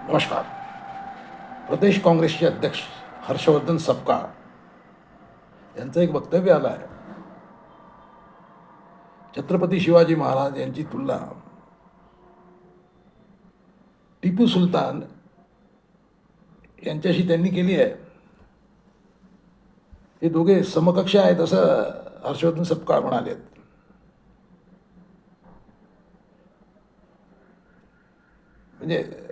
नमस्कार. प्रदेश काँग्रेसचे अध्यक्ष हर्षवर्धन सपकाळ यांचं एक वक्तव्य आलं आहे. छत्रपती शिवाजी महाराज यांची तुलना टिपू सुलतान यांच्याशी त्यांनी केली आहे. हे दोघे समकक्ष आहेत असं हर्षवर्धन सपकाळ म्हणाले. म्हणजे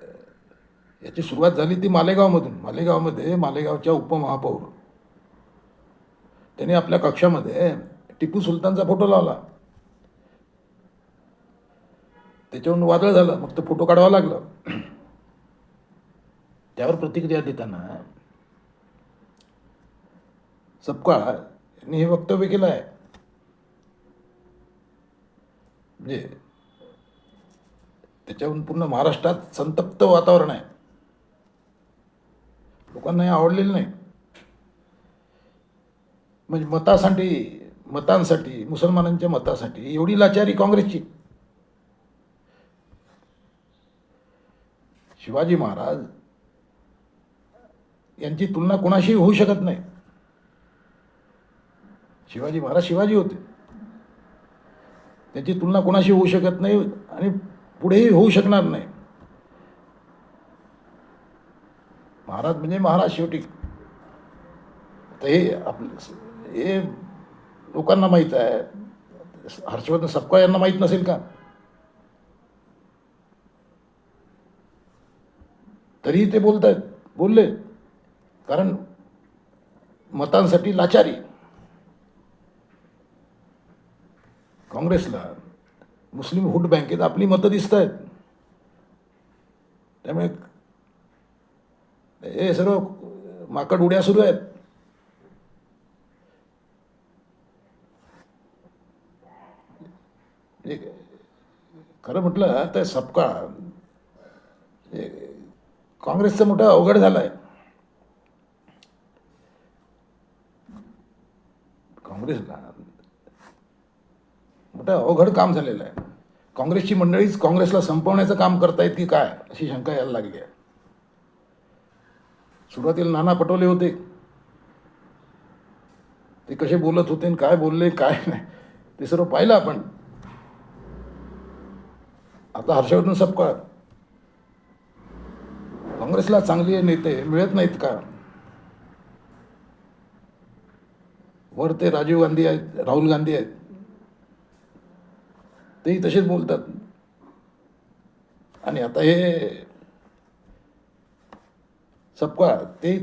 याची सुरुवात झाली ती मालेगावमधून. मालेगावच्या उपमहापौर त्यांनी आपल्या कक्षामध्ये टिपू सुलतानचा फोटो लावला. त्याच्यावरून वादळ झालं, मग तो फोटो काढावा लागला. त्यावर प्रतिक्रिया देताना सपकाळ यांनी हे वक्तव्य केलं आहे. म्हणजे त्याच्यावरून पूर्ण महाराष्ट्रात संतप्त वातावरण आहे. लोकांना हे आवडलेलं नाही. म्हणजे मतांसाठी मुसलमानांच्या मतासाठी एवढी लाचारी काँग्रेसची. शिवाजी महाराज यांची तुलना कोणाशी होऊ शकत नाही. शिवाजी महाराज शिवाजी होते, त्यांची तुलना कोणाशी होऊ शकत नाही आणि पुढेही होऊ शकणार नाही. महाराज म्हणजे महाराज शेवटी. तर हे लोकांना माहीत आहे. हर्षवर्धन सपकाळ यांना माहीत नसेल का? तरीही ते बोलले कारण मतांसाठी लाचारी. काँग्रेसला मुस्लिम व्होट बँकेत आपली मतं दिसत आहेत. त्यामुळे हे सर्व माकड उड्या सुरू आहेत. खरं म्हटलं तर सपकाळ काँग्रेसचं मोठं अवघड झालं आहे. काँग्रेसला मोठं अवघड काम झालेलं आहे. काँग्रेसची मंडळीच काँग्रेसला संपवण्याचं काम करतायत की काय अशी शंका यायला लागली आहे. सुरुवातीला नाना पटोले होते, ते कसे बोलत होते, काय बोलले काय नाही ते सर्व पाहिलं आपण. आता हर्षवर्धन सपकाळ. काँग्रेसला चांगले नेते मिळत नाहीत का? वर ते राजीव गांधी आहेत, राहुल गांधी आहेत, तेही तसेच बोलतात. आणि आता हे सपकाळ ते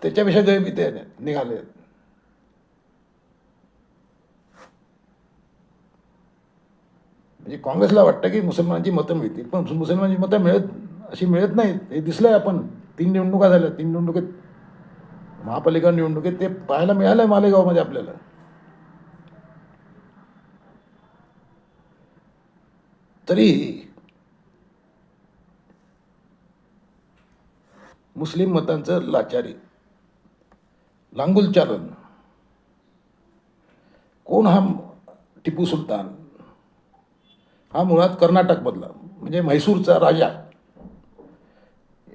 त्याच्यापेक्षा गैरमिते निघाले. म्हणजे काँग्रेसला वाटतं की मुसलमानांची मतं मिळतील, पण मुसलमानांची मतं मिळत नाहीत. हे दिसलंय आपण. 3 निवडणुका झाल्या. 3 निवडणुकीत, महापालिका निवडणुकीत ते पाहायला मिळालं मालेगावमध्ये आपल्याला. तरी मुस्लिम मतांचं लाचारी, लांगुल चालन. कोण हा टिपू सुलतान? हा मुळात कर्नाटकमधला, म्हणजे म्हैसूरचा राजा.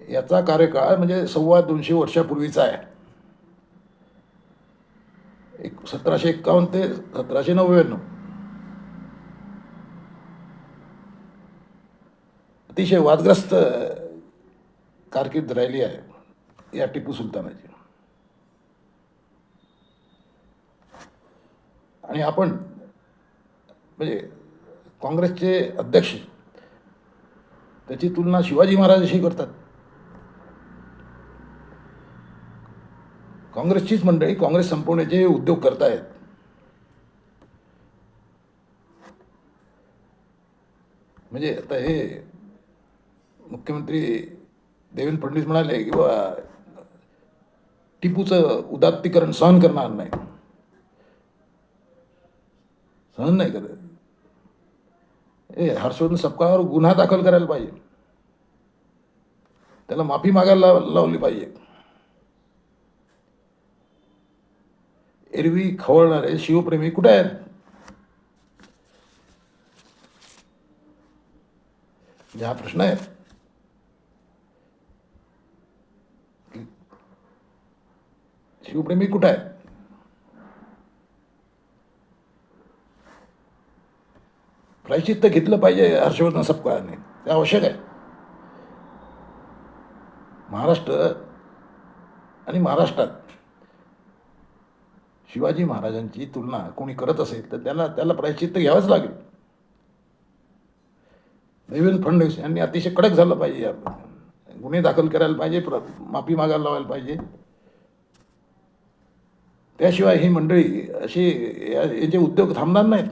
याचा कार्यकाळ म्हणजे 250 वर्षापूर्वीचा आहे. 1751 ते 1799. अतिशय वादग्रस्त कारकीर्द राहिली आहे या टिपू सुलतानाची. आणि आपण म्हणजे काँग्रेसचे अध्यक्ष त्याची तुलना शिवाजी महाराजांशी करतात. काँग्रेसचीच मंडळी काँग्रेस संपवण्याचे उद्योग करतायत. म्हणजे आता हे मुख्यमंत्री देवेंद्र फडणवीस म्हणाले की बा टिपूचं उदात्तीकरण सहन करणार नाही. सहन नाही करत. हर्षवर्धन सपकाळावर गुन्हा दाखल करायला पाहिजे. त्याला माफी मागायला लावली पाहिजे. एरवी खवळणारे शिवप्रेमी कुठे आहेत? हा प्रश्न आहे. की शिवप्रेमी कुठं आहे? प्रायश्चित्त घेतलं पाहिजे हर्षवर्धन सपकाळांनी, ते आवश्यक आहे. महाराष्ट्र आणि महाराष्ट्रात शिवाजी महाराजांची तुलना कोणी करत असेल तर त्याला प्रायश्चित्त घ्यावंच लागेल. देवेंद्र फडणवीस यांनी अतिशय कडक झालं पाहिजे, गुन्हे दाखल करायला पाहिजे, माफी मागायला लावायला पाहिजे. त्याशिवाय ही मंडळी अशी यांचे उद्योग थांबणार नाहीत.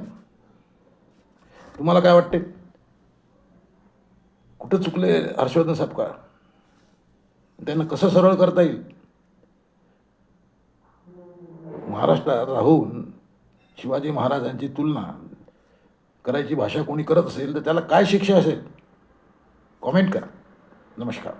तुम्हाला काय वाटते? कुठं चुकले हर्षवर्धन सपकाळ? त्यांना कसं सरळ करता येईल? महाराष्ट्रात राहून शिवाजी महाराजांची तुलना करायची भाषा कोणी करत असेल तर त्याला काय शिक्षा असेल? कॉमेंट करा. नमस्कार.